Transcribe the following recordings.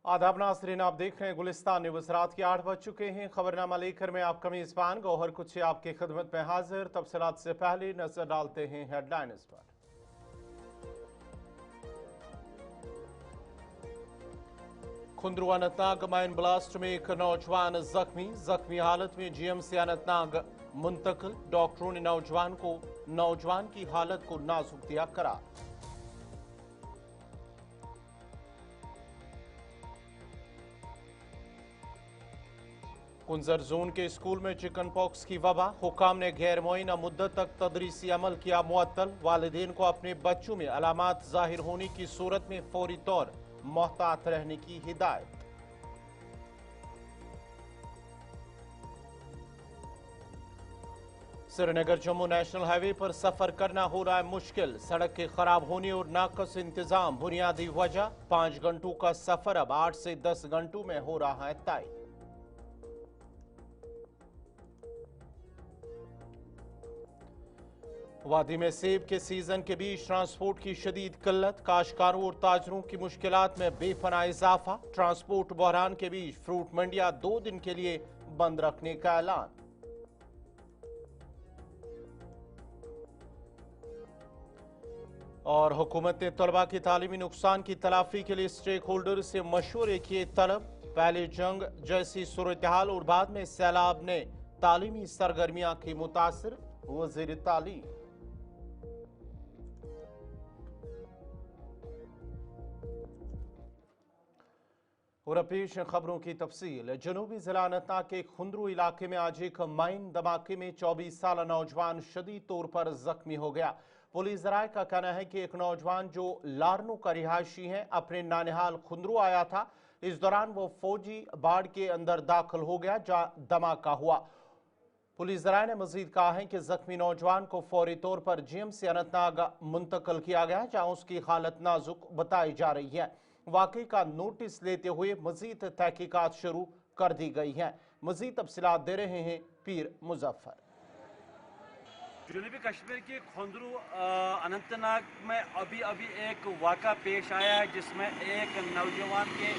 आदाब नाज़रीन, आप देख रहे हैं गुलिस्तान न्यूज़। रात के 8 बज चुके हैं। खबरनामा लेकर मैं आपका मेज़बान गौहर कुछ आपकी खिदमत में हाजिर। तफसीलात से पहले नजर डालते हैं हेडलाइंस पर। खुंद्रू अनंतनाग माइन ब्लास्ट में एक नौजवान जख्मी हालत में जीएमसी अनंतनाग मुंतकिल। डॉक्टरों ने नौजवान की हालत को नाजुक दिया करार। कुंजर जोन के स्कूल में चिकन पॉक्स की वबा। हुकाम ने गैर मुअय्यना मुद्दत तक तदरीसी अमल किया मुअत्तल। वालिदैन को अपने बच्चों में अलामात जाहिर होने की सूरत में फौरी तौर मोहतात रहने की हिदायत। श्रीनगर जम्मू नेशनल हाईवे पर सफर करना हो रहा है मुश्किल। सड़क के खराब होने और नाकस इंतजाम बुनियादी वजह। 5 घंटों का सफर अब 8 से 10 घंटों में हो रहा है तय। वादी में सेब के सीजन के बीच ट्रांसपोर्ट की शदीद किल्लत। काश्तकारों और ताजरों की मुश्किलात में बेपनाह इजाफा। ट्रांसपोर्ट बहरान के बीच फ्रूट मंडियां 2 दिन के लिए बंद रखने का ऐलान। और हुकूमत ने तलबा की तालीमी नुकसान की तलाफी के लिए स्टेक होल्डर से मशवरे किए तलब। पहले जंग जैसी सूरत हाल और बाद में सैलाब ने तालीमी सरगर्मियां की मुतासिर। वज़ीर तालीम। और पेश खबरों की तफसील। जनूबी जिला अनंतनाग के खुंद्रू इलाके में आज एक माइन धमाके में 24 साल नौजवान शदीद तौर पर जख्मी हो गया। पुलिस जराये का कहना है कि एक नौजवान जो लारनू का रिहायशी है अपने नानिहाल खुंद्रू आया था। इस दौरान वो फौजी बाड़ के अंदर दाखिल हो गया जहां धमाका हुआ। पुलिस जराये ने मजीद कहा है कि जख्मी नौजवान को फौरी तौर पर जीएमसी अनंतनाग मुंतकिल किया गया जहां उसकी हालत नाजुक बताई जा रही है। वाकई का नोटिस लेते हुए मजीद तहकीकात शुरू कर दी गई हैं। मजीद तफसीलात दे रहे हैं पीर मुजफ्फर। जनूबी कश्मीर के खुंद्रू अनंतनाग में अभी एक वाक़ा पेश आया है जिसमें एक नौजवान के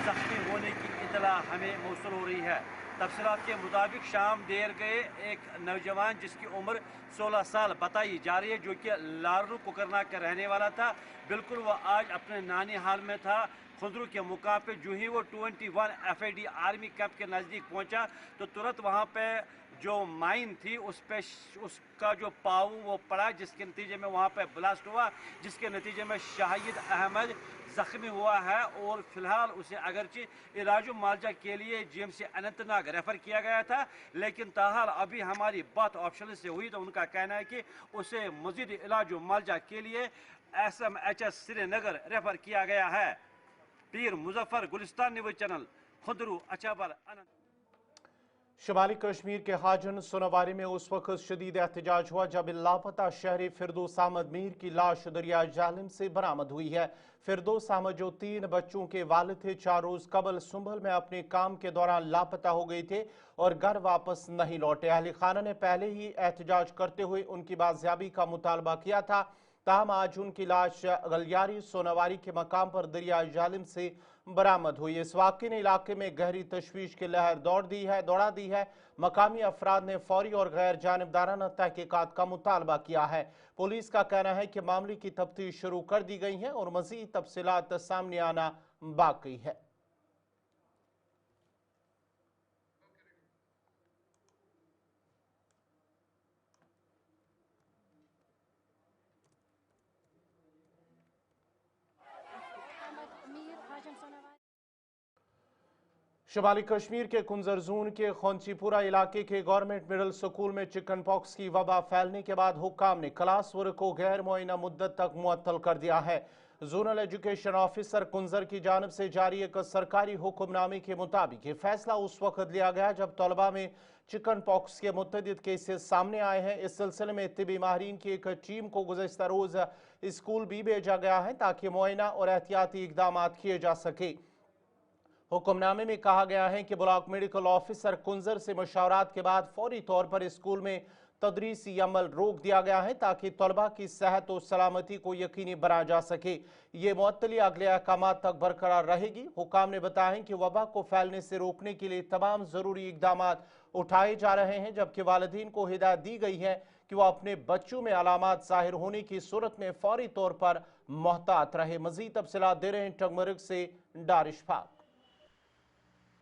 जख्मी होने की इतला हमें मौसूल हो रही है। तफसीलात के मुताबिक शाम देर गए एक नौजवान जिसकी उम्र 16 साल बताई जा रही है, जो कि लारनू कुकरनाग का रहने वाला था। बिल्कुल वो आज अपने नानी हाल में था। खुंद्रू के मुकाम पे जो ही वो 21 FAD आर्मी कैंप के नज़दीक पहुंचा तो तुरंत वहाँ पे जो माइन थी उस पे उसका जो पाव वो पड़ा, जिसके नतीजे में वहाँ पे ब्लास्ट हुआ, जिसके नतीजे में शाहिद अहमद जख्मी हुआ है और फिलहाल उसे अगरचे इलाज मालजा के लिए जीएमसी अनंतनाग रेफर किया गया था, लेकिन ताहाल अभी हमारी बात ऑप्शन से हुई तो उनका कहना है कि उसे मजीद इलाज मालजा के लिए SMHS श्रीनगर रेफर किया गया है। पीर मुजफ्फर, गुलिस्तान न्यूज़ चैनल, खुंद्रू अचाबर अनंत। शुमाली कश्मीर के हाजन सोनावारी में उस वक्त शदीद एहतजाज हुआ जब लापता शहरी फिरदौस अहमद मीर की लाश दरिया जालिम से बरामद हुई है। फिरदौस अहमद जो 3 बच्चों के वालिद थे 4 रोज कबल सुंबल में अपने काम के दौरान लापता हो गए थे और घर वापस नहीं लौटे। अहले खाना ने पहले ही एहतजाज करते हुए उनकी बाजियाबी का मुतालबा किया था। ताहम आज उनकी लाश गलियारी सोनावारी के मकाम पर दरिया जालिम से बरामद हुई। इस वाक़े ने इलाके में गहरी तशवीश की लहर दौड़ा दी है। मकामी अफराद ने फौरी और गैर जानिबदाराना तहकीकात का मुतालबा किया है। पुलिस का कहना है कि मामले की तफ्तीश शुरू कर दी गई है और मजीद तफसीलात सामने आना बाकी है। शुमाली कश्मीर के कुंजर जोन के खौंचीपुरा इलाके के गवर्नमेंट मिडिल स्कूल में चिकन पॉक्स की वबा फैलने के बाद हुक्काम ने क्लास वर्क को गैर मुअय्यना मुद्दत तक मुअत्तल कर दिया है। जोनल एजुकेशन ऑफिसर कुंजर की जानब से जारी एक सरकारी हुक्मनामे के मुताबिक ये फैसला उस वक्त लिया गया जब तलबा में चिकन पॉक्स के मुतअद्दिद केसेस सामने आए हैं। इस सिलसिले में तिबी माहिरीन की एक टीम को गुज़श्ता रोज स्कूल भी भेजा गया है ताकि मुअय्यना और एहतियाती इकदाम किए जा सके। हुक्मनामे में कहा गया है कि ब्लॉक मेडिकल ऑफिसर कुंजर से मशावरात के बाद फौरी तौर पर स्कूल में तदरीसी अमल रोक दिया गया है ताकि तलबा की सेहत और सलामती को यकीनी बनाया जा सके। ये मुअत्तली अगले अहकाम तक बरकरार रहेगी। हुकाम ने बताया कि वबा को फैलने से रोकने के लिए तमाम जरूरी इकदाम उठाए जा रहे हैं, जबकि वालिदीन को हिदायत दी गई है कि वह अपने बच्चों में अलामात जाहिर होने की सूरत में फौरी तौर पर मोहतात रहे। मजीद तफसीलात दे रहे हैं टंगमर्ग से दारिश फाक।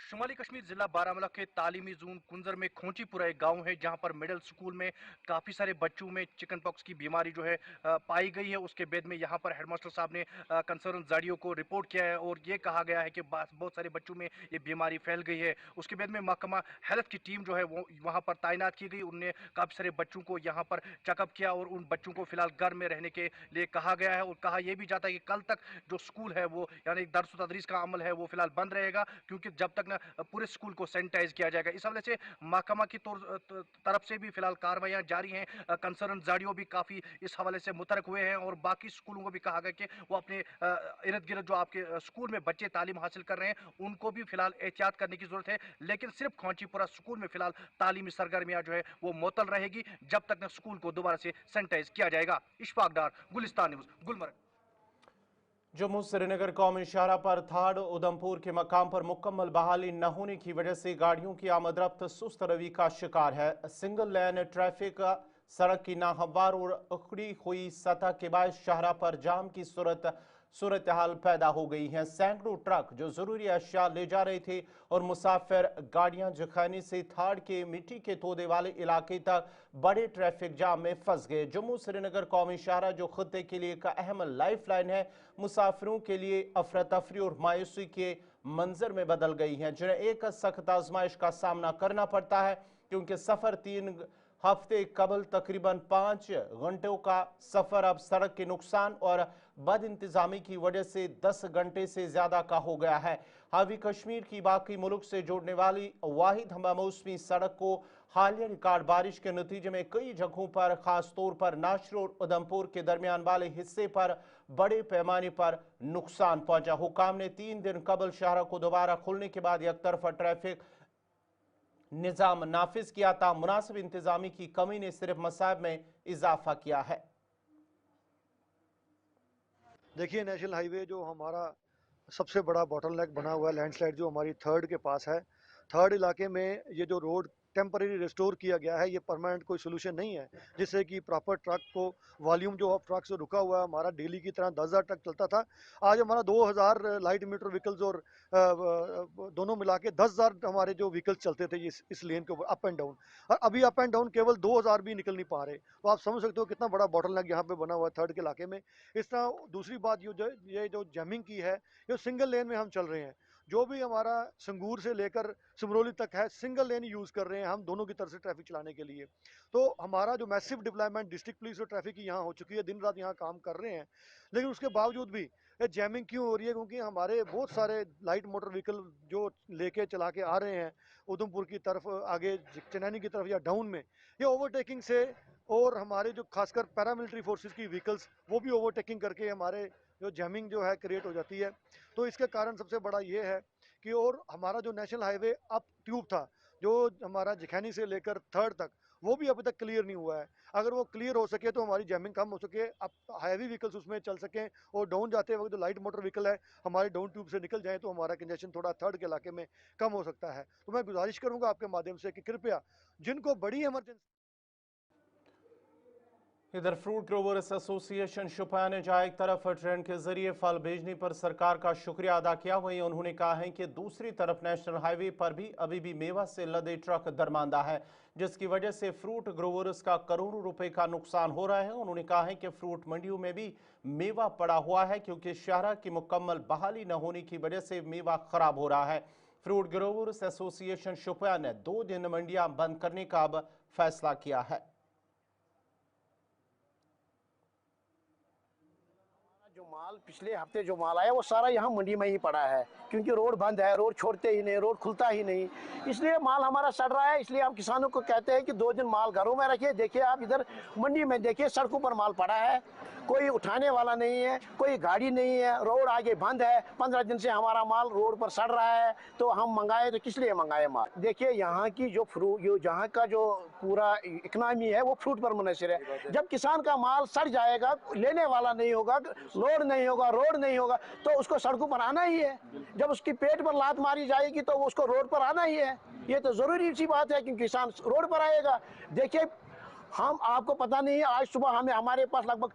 शुमाली कश्मीर जिला बारामूला के तालीमी जोन कुंजर में खोंचीपुरा एक गांव है, जहां पर मिडिल स्कूल में काफ़ी सारे बच्चों में चिकन पॉक्स की बीमारी जो है पाई गई है। उसके बाद में यहां पर हेडमास्टर साहब ने कंसर्न जाड़ियों को रिपोर्ट किया है और ये कहा गया है कि बहुत सारे बच्चों में ये बीमारी फैल गई है। उसके बाद में महकमा हेल्थ की टीम जो है वो वहाँ पर तैनात की गई। उनने काफ़ी सारे बच्चों को यहाँ पर चेकअप किया और उन बच्चों को फिलहाल घर में रहने के लिए कहा गया है और कहा यह भी जाता है कि कल तक जो स्कूल है वो यानी दर्स तदरीस का अमल है वो फिलहाल बंद रहेगा, क्योंकि जब तक पूरे स्कूल को सैनिटाइज किया जाएगा। इस हवाले से महकमा की तरफ से भी फिलहाल कार्रवाइयां जारी हैं। कंसर्न जाड़ियों भी काफी इस हवाले से मुतरक हुए हैं और बाकी स्कूलों को भी कहा गया कि वो अपने इर्द गिर्द जो आपके स्कूल में बच्चे तालीम हासिल कर रहे हैं उनको भी फिलहाल एहतियात करने की जरूरत है। लेकिन सिर्फ खोंचीपुरा स्कूल में फिलहाल तालीमी सरगर्मियां जो है वो मुअत्तल रहेगी जब तक न स्कूल को दोबारा से सैनिटाइज किया जाएगा। इशफाक डार, गुलिस्तान न्यूज, गुलमर्ग। जम्मू श्रीनगर कौमी शाहरा पर थाड़ उधमपुर के मकाम पर मुकम्मल बहाली न होने की वजह से गाड़ियों की आमदरफ्त सुस्त रवि का शिकार है। सिंगल लेन ट्रैफिक, सड़क की नाहमवार और उखड़ी हुई सतह के बायस शाहरा पर जाम की सूरत हाल पैदा हो गई है। सैकड़ों ट्रक जो जरूरी अशिया ले जा रहे थे और मुसाफिर गाड़ियां जखैनी से थाड़ के मिट्टी के तोदे वाले इलाके तक बड़े ट्रैफिक जाम में फंस गए। जम्मू श्रीनगर कौमी शाहरा जो खत्ते के लिए एक अहम लाइफ लाइन है, मुसाफिरों के लिए अफरा तफरी और मायूसी के मंजर में बदल गई है, जिन्हें एक सख्त आजमाइश का सामना करना पड़ता है, क्योंकि सफर 3 हफ्ते कबल तकरीबन 5 घंटों का सफर अब सड़क के नुकसान और बद इंतजामी की वजह से 10 घंटे से ज्यादा का हो गया है। हावी कश्मीर की बाकी मुल्क से जोड़ने वाली वाहिद हममौसमी सड़क को हालिया रिकॉर्ड बारिश के नतीजे में कई जगहों पर, खास तौर पर नाशर और उधमपुर के दरमियान वाले हिस्से पर बड़े पैमाने पर नुकसान पहुंचा। हुकाम ने 3 दिन कबल शहर को दोबारा खोलने के बाद एक तरफा ट्रैफिक निजाम नाफिज किया था। मुनासिब इंतजामी की कमी ने सिर्फ मसाइब में इजाफा किया है। देखिए, नेशनल हाईवे जो हमारा सबसे बड़ा बॉटलनेक बना हुआ है, लैंडस्लाइड जो हमारी थर्ड के पास है, थर्ड इलाके में ये जो रोड टेम्पररी रिस्टोर किया गया है, ये परमानेंट कोई सोल्यूशन नहीं है, जिससे कि प्रॉपर ट्रक को वॉल्यूम जो ट्रक से रुका हुआ है, हमारा डेली की तरह 10,000 ट्रक चलता था, आज हमारा 2,000 लाइट मीटर व्हीकल्स और दोनों मिला के 10,000 हमारे जो व्हीकल्स चलते थे इस लेन के ऊपर अप एंड डाउन, और अभी अप एंड डाउन केवल 2,000 भी निकल नहीं पा रहे। तो आप समझ सकते हो कितना बड़ा बॉटलनेक यहाँ पे बना हुआ है थर्ड के इलाके में। इस तरह दूसरी बात ये जो जैमिंग की है, ये सिंगल लेन में हम चल रहे हैं, जो भी हमारा संगूर से लेकर सिमरोली तक है, सिंगल लेन यूज़ कर रहे हैं हम दोनों की तरफ से ट्रैफिक चलाने के लिए। तो हमारा जो मैसिव डिप्लॉयमेंट डिस्ट्रिक्ट पुलिस और ट्रैफिक की यहाँ हो चुकी है, दिन रात यहाँ काम कर रहे हैं, लेकिन उसके बावजूद भी ये जैमिंग क्यों हो रही है? क्योंकि हमारे बहुत सारे लाइट मोटर व्हीकल जो लेके चला के आ रहे हैं उधमपुर की तरफ, आगे चनैनी की तरफ या डाउन में, ये ओवरटेकिंग से, और हमारे जो खासकर पैरामिलिट्री फोर्सेस की व्हीकल्स वो भी ओवरटेकिंग करके हमारे जो जैमिंग जो है क्रिएट हो जाती है। तो इसके कारण सबसे बड़ा ये है कि, और हमारा जो नेशनल हाईवे अप ट्यूब था जो हमारा जखैनी से लेकर थर्ड तक, वो भी अभी तक क्लियर नहीं हुआ है। अगर वो क्लियर हो सके तो हमारी जैमिंग कम हो सके, अब हैवी व्हीकल्स उसमें चल सकें, और डाउन जाते वक्त जो लाइट मोटर व्हीकल है हमारे डाउन ट्यूब से निकल जाए, तो हमारा कंजेशन थोड़ा थर्ड के इलाके में कम हो सकता है। तो मैं गुजारिश करूंगा आपके माध्यम से कि कृपया जिनको बड़ी इमरजेंसी। इधर फ्रूट ग्रोवर्स एसोसिएशन शुपा ने जहाँ एक तरफ ट्रेन के जरिए फल भेजने पर सरकार का शुक्रिया अदा किया, वहीं उन्होंने कहा है कि दूसरी तरफ नेशनल हाईवे पर भी अभी भी मेवा से लदे ट्रक दरमांदा है, जिसकी वजह से फ्रूट ग्रोवर्स का करोड़ों रुपए का नुकसान हो रहा है। उन्होंने कहा है कि फ्रूट मंडियों में भी मेवा पड़ा हुआ है, क्योंकि शहरा की मुकम्मल बहाली न होने की वजह से मेवा खराब हो रहा है। फ्रूट ग्रोवर्स एसोसिएशन शुपा ने 2 दिन मंडियां बंद करने का अब फैसला किया है। जो माल पिछले हफ्ते जो माल आया वो सारा यहाँ मंडी में ही पड़ा है, क्योंकि रोड बंद है, रोड छोड़ते ही नहीं, रोड खुलता ही नहीं, इसलिए माल हमारा सड़ रहा है। इसलिए हम किसानों को कहते हैं कि 2 दिन माल घरों में रखिए। देखिए आप इधर मंडी में देखिए, सड़कों पर माल पड़ा है, कोई उठाने वाला नहीं है, कोई गाड़ी नहीं है, रोड आगे बंद है। 15 दिन से हमारा माल रोड पर सड़ रहा है, तो हम मंगाए तो किस लिए मंगाए माल? देखिए यहाँ की जो जहाँ का जो पूरा इकनॉमी है वो फ्रूट पर मुनहसर है। जब किसान का माल सड़ जाएगा, लेने वाला नहीं होगा, लोड नहीं होगा, रोड नहीं होगा, तो उसको सड़कों पर आना ही है। जब उसकी पेट पर लात मारी जाएगी तो उसको रोड पर आना ही है। ये तो जरूरी सी बात है कि किसान रोड पर आएगा। देखिए हम, आपको पता नहीं है, आज सुबह हमारे पास लगभग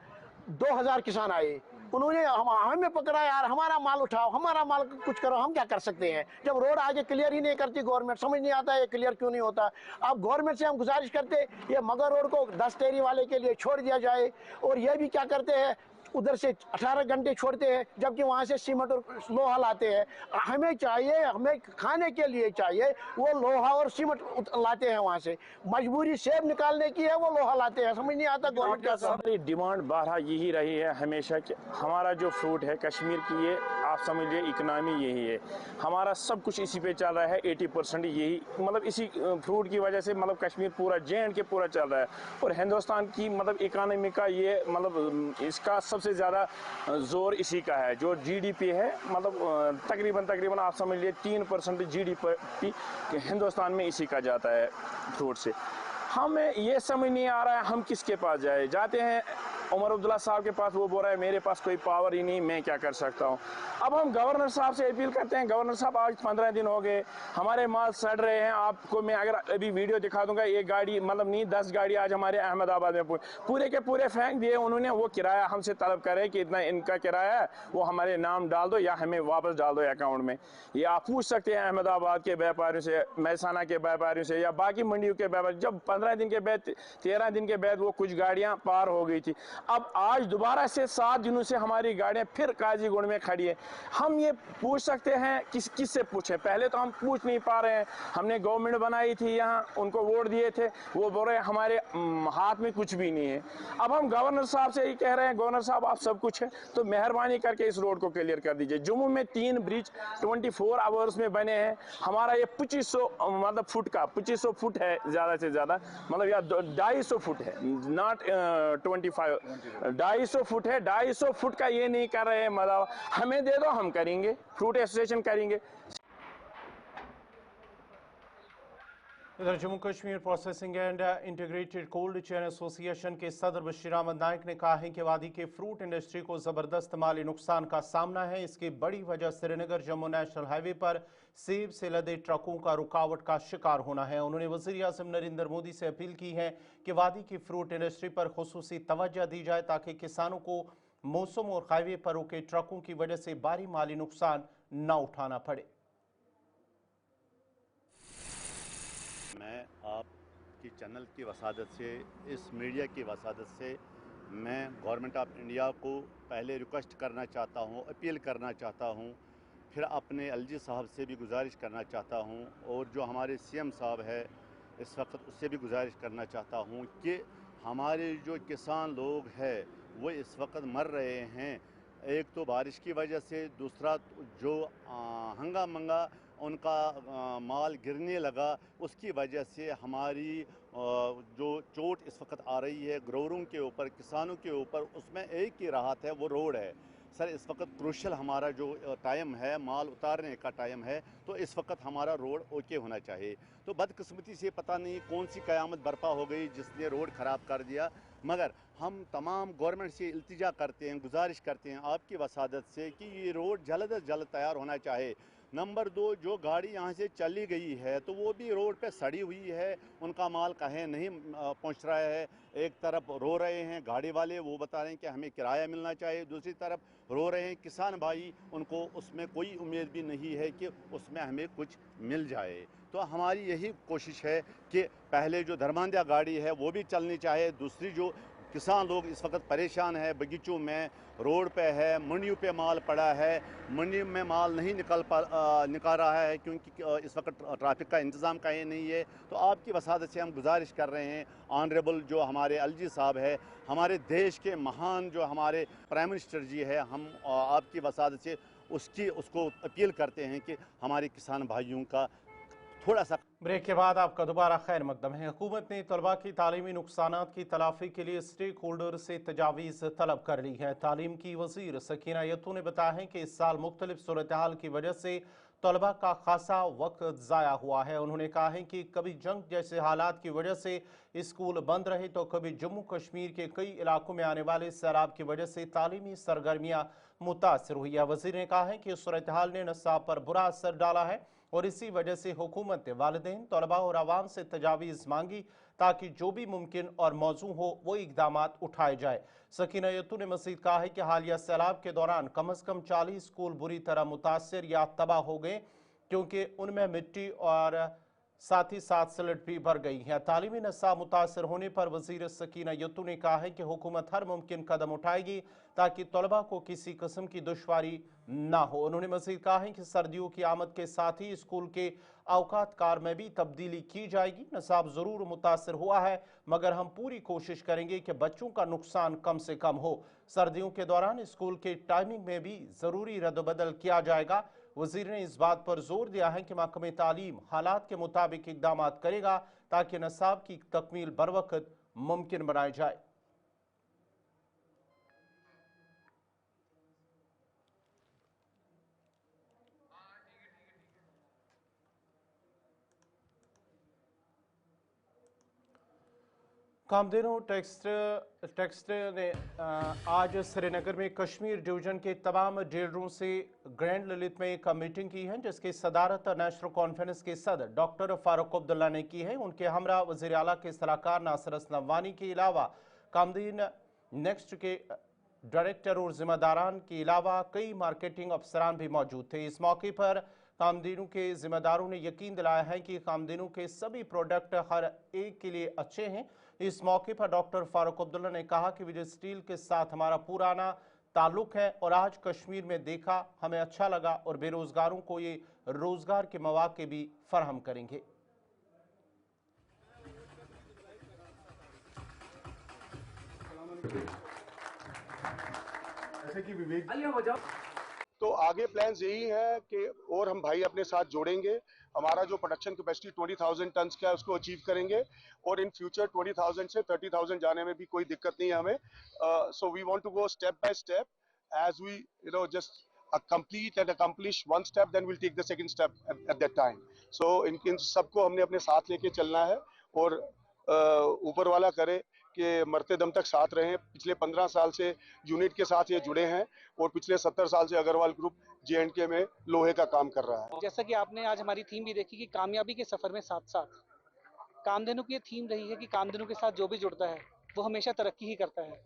2000 किसान आए। उन्होंने हमें पकड़ा, यार हमारा माल उठाओ, हमारा माल कुछ करो। हम क्या कर सकते हैं जब रोड आगे क्लियर ही नहीं करती गवर्नमेंट? समझ नहीं आता है क्लियर क्यों नहीं होता। अब गवर्नमेंट से हम गुजारिश करते ये मगर रोड को 10 टेरी वाले के लिए छोड़ दिया जाए। और ये भी क्या करते हैं, उधर से 18 घंटे छोड़ते हैं, जबकि वहाँ से सीमेंट और लोहा लाते हैं। हमें चाहिए, हमें खाने के लिए चाहिए, वो लोहा और सीमेंट लाते हैं वहाँ से। मजबूरी सेब निकालने की है, वो लोहा लाते हैं। समझ नहीं आता गवर्नमेंट क्या। हमारी डिमांड बहरहा यही रही है हमेशा कि हमारा जो फ्रूट है कश्मीर की, ये आप समझिए इकनॉमी यही है, हमारा सब कुछ इसी पे चल रहा है। 80% यही, मतलब इसी फ्रूट की वजह से मतलब कश्मीर पूरा J&K के पूरा चल रहा है। और हिंदुस्तान की मतलब इकानमी का ये मतलब इसका सबसे ज़्यादा जोर इसी का है। जो GDP है मतलब तकरीबन आप समझ लीजिए 3% GDP हिंदुस्तान में इसी का जाता है फ्रूट से। हमें ये समझ नहीं आ रहा है हम किसके पास जाते हैं उमर अब्दुल्ला साहब के पास, वो बोल रहा है मेरे पास कोई पावर ही नहीं, मैं क्या कर सकता हूँ। अब हम गवर्नर साहब से अपील करते हैं, गवर्नर साहब आज 15 दिन हो गए, हमारे माल सड़ रहे हैं। आपको मैं अगर अभी वीडियो दिखा दूंगा, एक गाड़ी मतलब नहीं 10 गाड़ी आज हमारे अहमदाबाद में पूरे के पूरे फेंक दिए उन्होंने। वो किराया हमसे तलब करे कि इतना इनका किराया है, वो हमारे नाम डाल दो या हमें वापस डाल दो अकाउंट में। ये आप पूछ सकते हैं अहमदाबाद के व्यापारियों से, महसाना के व्यापारियों से या बाकी मंडियों के व्यापारी। जब 15 दिन के बाद 13 दिन के बाद वो कुछ गाड़ियाँ पार हो गई थी, अब आज दोबारा से 7 दिनों से हमारी गाड़ियां फिर काजीगुंड में खड़ी है। हम ये पूछ सकते हैं किस से पूछें? पहले तो हम पूछ नहीं पा रहे हैं। हमने गवर्नमेंट बनाई थी, यहाँ उनको वोट दिए थे, वो बोल रहे हैं हमारे हाथ में कुछ भी नहीं है। अब हम गवर्नर साहब से ही कह रहे हैं, गवर्नर साहब आप सब कुछ है तो मेहरबानी करके इस रोड को क्लियर कर दीजिए। जम्मू में 3 ब्रिज 24 आवर्स में बने हैं, हमारा ये 2500 मतलब फुट का 2500 फुट है ज़्यादा से ज़्यादा, मतलब या 250 फुट है, नॉट 25, 250 फुट है। 250 फुट का ये नहीं कर रहे हैं, मतलब हमें दे दो हम करेंगे, फ्रूट एसोसिएशन करेंगे। इधर Jammu Kashmir processing and integrated cold chain association के सदर बशीर अहमद नाइक ने कहा है कि वादी के फ्रूट इंडस्ट्री को जबरदस्त माली नुकसान का सामना है। इसकी बड़ी वजह श्रीनगर जम्मू नेशनल हाईवे पर सेब से लदे ट्रकों का रुकावट का शिकार होना है। उन्होंने वज़ीर आज़म नरेंद्र मोदी से अपील की है कि वादी की फ्रूट इंडस्ट्री पर खुसूसी तवज्जो दी जाए ताकि किसानों को मौसम और हाईवे पर रुके ट्रकों की वजह से भारी माली नुकसान न उठाना पड़े। मैं आपकी चैनल की वसादत से, इस मीडिया की वसादत से मैं गवर्नमेंट ऑफ इंडिया को पहले रिक्वेस्ट करना चाहता हूँ, अपील करना चाहता हूँ, फिर अपने LG साहब से भी गुजारिश करना चाहता हूँ और जो हमारे CM साहब है इस वक्त उससे भी गुजारिश करना चाहता हूँ कि हमारे जो किसान लोग हैं वो इस वक्त मर रहे हैं। एक तो बारिश की वजह से, दूसरा जो हंगा उनका माल गिरने लगा, उसकी वजह से हमारी जो चोट इस वक्त आ रही है ग्रोरों के ऊपर, किसानों के ऊपर, उसमें एक ही राहत है, वो रोड है। सर इस वक्त क्रूशल हमारा जो टाइम है, माल उतारने का टाइम है, तो इस वक्त हमारा रोड ओके होना चाहिए। तो बदकिस्मती से पता नहीं कौन सी क़यामत बर्पा हो गई जिसने रोड ख़राब कर दिया। मगर हम तमाम गवर्नमेंट से इल्तिजा करते हैं, गुजारिश करते हैं आपकी वसादत से कि ये रोड जल्द अज जल्द तैयार होना चाहिए। नंबर 2, जो गाड़ी यहाँ से चली गई है तो वो भी रोड पे सड़ी हुई है, उनका माल कहीं नहीं पहुँच रहा है। एक तरफ रो रहे हैं गाड़ी वाले, वो बता रहे हैं कि हमें किराया मिलना चाहिए, दूसरी तरफ रो रहे हैं किसान भाई, उनको उसमें कोई उम्मीद भी नहीं है कि उसमें हमें कुछ मिल जाए। तो हमारी यही कोशिश है कि पहले जो दरमांदिया गाड़ी है वो भी चलनी चाहिए, दूसरी जो किसान लोग इस वक्त परेशान है, बगीचों में, रोड पे है, मंडियों पे माल पड़ा है, मंडी में माल नहीं निकल रहा है क्योंकि इस वक्त ट्रैफिक का इंतज़ाम कहीं नहीं है। तो आपकी वसादत से हम गुजारिश कर रहे हैं, ऑनरेबल जो हमारे LG साहब है, हमारे देश के महान जो हमारे प्राइम मिनिस्टर जी है, हम आपकी वसादत से उसको अपील करते हैं कि हमारे किसान भाइयों का थोड़ा सा। ब्रेक के बाद आपका दोबारा खैर मकदम है। हुकूमत ने तलबा की तालीमी नुकसानात की तलाफी के लिए स्टेक होल्डर से तजावीज़ तलब कर ली है। तालीम की वज़ीर सकीना यत्तू ने बताया है कि इस साल मुख्तलिफ सूरत हाल की वजह से तलबा का खासा वक्त ज़ाया हुआ है। उन्होंने कहा है कि कभी जंग जैसे हालात की वजह से स्कूल बंद रहे तो कभी जम्मू कश्मीर के कई इलाकों में आने वाले सैलाब की वजह से तालीमी सरगर्मियाँ मुतासर हुई है। वज़ीर ने कहा है कि सूरत हाल ने नसाब पर बुरा असर डाला है और इसी वजह से हुकूमत ने वालिदैन, तलबा और आवाम से तजावीज़ मांगी ताकि जो भी मुमकिन और मौजू हो वो इकदाम उठाए जाए। सकीना यत्तू ने मज़ीद कहा है कि हालिया सैलाब के दौरान कम अज़ कम 40 स्कूल बुरी तरह मुतासर या तबाह हो गए क्योंकि उनमें मिट्टी और साथ ही साथ स्लट भी भर गई है। तालीमी नसाब मुतासर होने पर वज़ीर सकीना यत्तू ने कहा है कि हुकूमत हर मुमकिन कदम उठाएगी ताकि तलबा को किसी किस्म की दुश्वारी ना हो। उन्होंने मज़ीद कहा है कि सर्दियों की आमद के साथ ही स्कूल के औकात कार में भी तब्दीली की जाएगी। नसाब ज़रूर मुतासर हुआ है मगर हम पूरी कोशिश करेंगे कि बच्चों का नुकसान कम से कम हो। सर्दियों के दौरान स्कूल के टाइमिंग में भी ज़रूरी रद्द-बदल किया जाएगा। वज़ीर ने इस बात पर जोर दिया है कि महकमे तालीम हालात के मुताबिक इकदाम करेगा ताकि नसाब की तकमील बरवक्त मुमकिन बनाई जाए। कामधेनु टेक्सटाइल ने आज श्रीनगर में कश्मीर डिवीजन के तमाम डीलरों से ग्रैंड ललित में एक मीटिंग की है जिसकी सदारत नेशनल कॉन्फ्रेंस के सदर डॉक्टर फारूक अब्दुल्ला ने की है। उनके हमरा वज़ीर आला के सलाहकार नासिर असलम के अलावा कामधेन नेक्स्ट के डायरेक्टर और जिम्मेदारान के अलावा कई मार्केटिंग अफसरान भी मौजूद थे। इस मौके पर कामधेनु के जिम्मेदारों ने यकीन दिलाया है कि कामधेनु के सभी प्रोडक्ट हर एक के लिए अच्छे हैं। इस मौके पर डॉक्टर फारूक अब्दुल्ला ने कहा कि विजय स्टील के साथ हमारा पुराना ताल्लुक है और आज कश्मीर में देखा हमें अच्छा लगा और बेरोजगारों को ये रोजगार के मौके भी फराहम करेंगे। जैसे कि विवेक तो आगे प्लान्स यही है कि और हम भाई अपने साथ जोड़ेंगे। हमारा जो प्रोडक्शन कैपेसिटी 20,000 टन का है उसको अचीव करेंगे और इन फ्यूचर 20,000 से 30,000 जाने में भी कोई दिक्कत नहीं है हमें। So we want to go step by step as we just complete and accomplish one step, then we'll take the second step at that time. So इन सबको हमने अपने साथ लेके चलना है और ऊपर वाला करे कि मरते दम तक साथ रहें। पिछले 15 साल से यूनिट के साथ ये जुड़े हैं और पिछले 70 साल से अग्रवाल ग्रुप J&K में लोहे का काम कर रहा है। जैसा कि आपने आज हमारी थीम भी देखी कि कामयाबी के सफर में साथ साथ, कामधेनु की ये थीम रही है कि कामधेनु के साथ जो भी जुड़ता है वो हमेशा तरक्की ही करता है,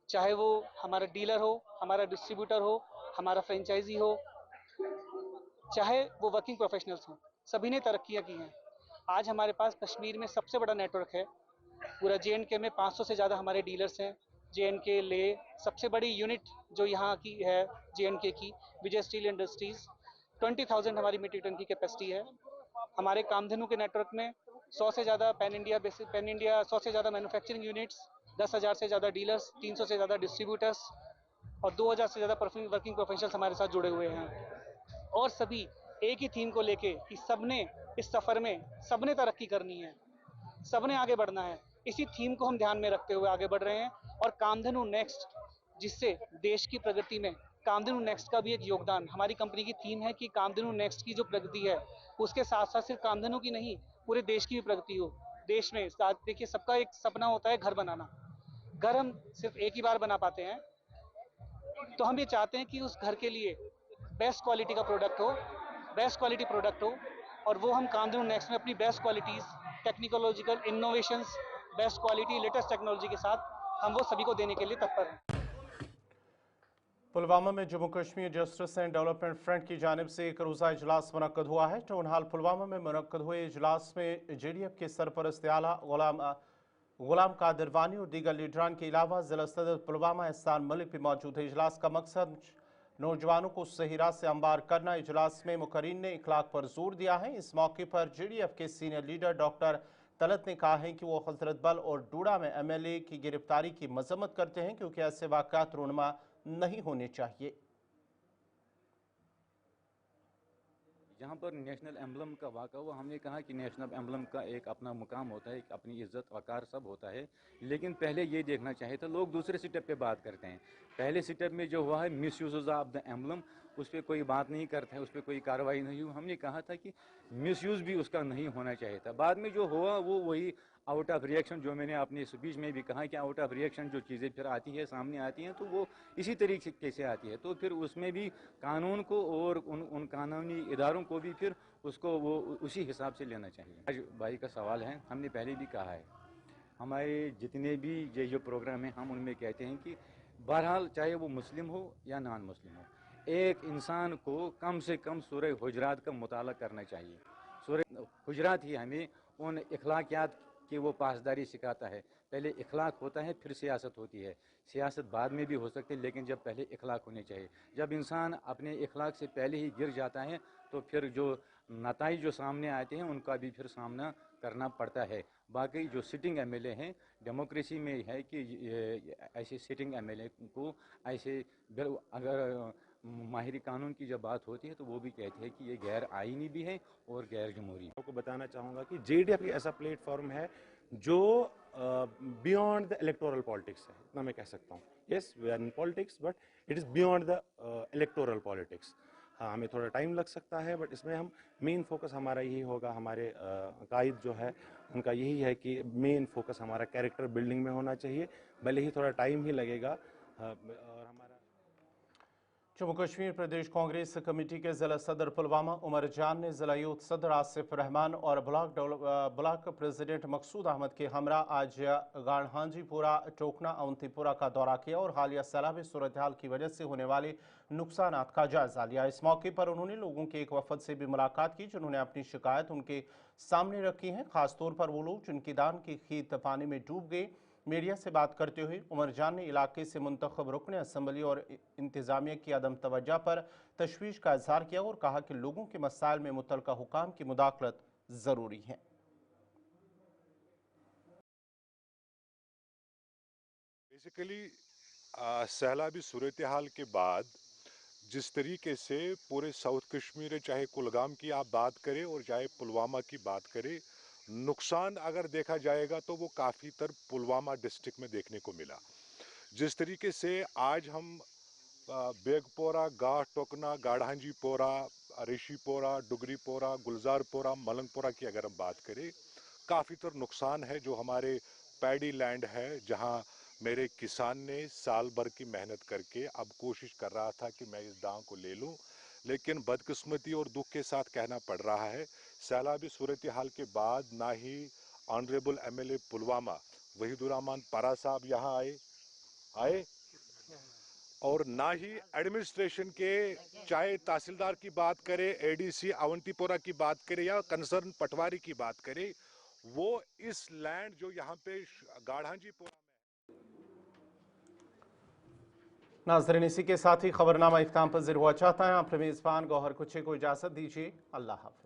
चाहे वो हमारा डीलर हो, हमारा डिस्ट्रीब्यूटर हो, हमारा फ्रेंचाइजी हो, चाहे वो वर्किंग प्रोफेशनल्स हो, सभी ने तरक्कियां की हैं। आज हमारे पास कश्मीर में सबसे बड़ा नेटवर्क है। पूरा J&K में 500 से ज़्यादा हमारे डीलर्स हैं। J&K ले सबसे बड़ी यूनिट जो यहाँ की है J&K की विजय स्टील इंडस्ट्रीज़, 20,000 हमारी मीट्रिक टन की कैपेसिटी है। हमारे कामधेनु के नेटवर्क में 100 से ज़्यादा पैन इंडिया 100 से ज़्यादा मैन्युफैक्चरिंग यूनिट्स, 10,000 से ज़्यादा डीलर्स, 300 से ज़्यादा डिस्ट्रीब्यूटर्स और 2,000 से ज़्यादा वर्किंग प्रोफेशनल्स हमारे साथ जुड़े हुए हैं। और सभी एक ही थीम को लेके कि सबने इस सफ़र में सबने तरक्की करनी है, सबने आगे बढ़ना है। इसी थीम को हम ध्यान में रखते हुए आगे बढ़ रहे हैं और कामधेनु नेक्स्ट, जिससे देश की प्रगति में कामधेनु नेक्स्ट का भी एक योगदान। हमारी कंपनी की थीम है कि कामधेनु नेक्स्ट की जो प्रगति है उसके साथ साथ सिर्फ कामधेनु की नहीं, पूरे देश की भी प्रगति हो। देश में देखिए, सबका एक सपना होता है घर बनाना। घर हम सिर्फ एक ही बार बना पाते हैं, तो हम ये चाहते हैं कि उस घर के लिए बेस्ट क्वालिटी का प्रोडक्ट हो, बेस्ट क्वालिटी प्रोडक्ट हो, और वो हम कामधेनु नेक्स्ट में अपनी best qualities, technological innovations, best quality, latest technology के साथ हम वो सभी को देने के लिए तत्पर हैं। पुलवामा में Jammu Kashmir justice and development front की जानिब से एक रोज़ा इजलास मुनक्कद हुआ है। टाउन हॉल पुलवामा में मुनक्कद हुए इजलास में JDF के सरपरस्त आला गुलाम कादिर वानी और दीगर लीडरान के अलावा जिला सदर पुलवामा एहसान मलिक भी मौजूद है। इजलास का मकसद नौजवानों को सही राह से अंबार करना। इजलास में मुकर्रीन ने इखलाक पर जोर दिया है। इस मौके पर JDF के सीनियर लीडर डॉक्टर तलत ने कहा है कि वो हजरत बल और डूडा में MLA की गिरफ्तारी की मजम्मत करते हैं क्योंकि ऐसे वाक़यात रूनुमा नहीं होने चाहिए। जहाँ पर नेशनल एम्बलम का वाक़ा हुआ, हमने कहा कि नेशनल एम्बलम का एक अपना मुकाम होता है, एक अपनी इज़्ज़त वक़ार सब होता है, लेकिन पहले ये देखना चाहिए था। लोग दूसरे स्टेप पे बात करते हैं। पहले स्टेप में जो हुआ है मिसयूज ऑफ द एम्बलम, उस पर कोई बात नहीं करते हैं, उस पर कोई कार्रवाई नहीं हुई। हमने कहा था कि मिसयूज़ भी उसका नहीं होना चाहिए था। बाद में जो हुआ वो वही आउट ऑफ रिएक्शन, जो मैंने अपने स्पीच में भी कहा कि आउट ऑफ रिएक्शन जो चीज़ें फिर आती है, सामने आती हैं, तो वो इसी तरीके से आती है। तो फिर उसमें भी कानून को और उन कानूनी इदारों को भी फिर उसको वो उसी हिसाब से लेना चाहिए। आज भाई का सवाल है, हमने पहले भी कहा है, हमारे जितने भी ये जो प्रोग्राम हैं, हम उनमें कहते हैं कि बहरहाल चाहे वो मुस्लिम हो या नॉन मुस्लिम हो, एक इंसान को कम से कम सूरह हुजरात का मुताला करना चाहिए। सूरह हुजरात ही हमें उन इखलाकियात की वो पासदारी सिखाता है। पहले इखलाक होता है, फिर सियासत होती है। सियासत बाद में भी हो सकती है, लेकिन जब पहले इखलाक होने चाहिए। जब इंसान अपने इखलाक से पहले ही गिर जाता है, तो फिर जो नताइज जो सामने आते हैं उनका भी फिर सामना करना पड़ता है। बाकी जो सिटिंग एमएलए हैं, डेमोक्रेसी में है कि ऐसे सिटिंग एमएलए को ऐसे अगर माहिर कानून की जब बात होती है तो वो भी कहते हैं कि ये गैर आईनी भी है और गैर जमहूरी। आपको बताना चाहूँगा कि जेडीएफ एक ऐसा प्लेटफॉर्म है जो बियॉन्ड द इलेक्टोरल पॉलिटिक्स है, इतना मैं कह सकता हूँ। Yes, we are in politics, but it is beyond the electoral politics. हाँ, हमें थोड़ा टाइम लग सकता है, बट इसमें हम मेन फोकस हमारा यही होगा। हमारे कायद जो है उनका यही है कि मेन फोकस हमारा कैरेक्टर बिल्डिंग में होना चाहिए, भले ही थोड़ा टाइम ही लगेगा। और हमारा जम्मू कश्मीर प्रदेश कांग्रेस कमेटी के ज़िला सदर पुलवामा उमर जान ने ज़िला यूथ सदर आसिफ रहमान और ब्लॉक प्रेसिडेंट मकसूद अहमद के हमरा आज गाढ़ांजीपुरा, टोकना, अवंतीपुरा का दौरा किया और हालिया सैलाबी सूरत हाल की वजह से होने वाले नुकसान का जायजा लिया। इस मौके पर उन्होंने लोगों के एक वफद से भी मुलाकात की, जिन्होंने अपनी शिकायत उनके सामने रखी है, खासतौर पर वो लोग जिनकी दान की खेत पानी में डूब गए। मीडिया से बात करते हुए उमर जान ने इलाके से मुंतखब रुकन असम्बली और इंतजामिया की अदम तवज्जो पर तशवीश का इजहार किया और कहा कि लोगों के मसाइल में मुतल्लिका हुकाम की मुदाखलत जरूरी है। बेसिकली सैलाबी सूरत हाल के बाद जिस तरीके से पूरे साउथ कश्मीर, चाहे कुलगाम की आप बात करें और चाहे पुलवामा की बात करें, नुकसान अगर देखा जाएगा तो वो काफ़ी तर पुलवामा डिस्ट्रिक्ट में देखने को मिला। जिस तरीके से आज हम बेगपोरा, गाह टोकना, गाढ़ांजीपोरा, ऋषिपोरा, डुगरीपोरा, गुलजारपोरा, मलंगपोरा की अगर हम बात करें, काफ़ी तर नुकसान है। जो हमारे पैडी लैंड है, जहां मेरे किसान ने साल भर की मेहनत करके अब कोशिश कर रहा था कि मैं इस दांव को ले लूं, लेकिन बदकिस्मती और दुख के साथ कहना पड़ रहा है, सैलाबी सूरत हाल के बाद ना ही ऑनरेबल एमएलए पुलवामा वहीदुर्रहमान पारा साहब यहाँ आए और ना ही एडमिनिस्ट्रेशन के, चाहे तहसीलदार की बात करें, एडीसी अवंतीपोरा की बात करें या कंसर्न पटवारी की बात करें, वो इस लैंड जो यहाँ पे गाढ़ांजीपोरा में। नाज़रीन, इसी के साथ ही खबरनामा इख्तिताम पज़ीर हुआ चाहता है। आप मेज़बान गौहर कुछे को इजाज़त दीजिए। अल्लाह हाफ़िज़।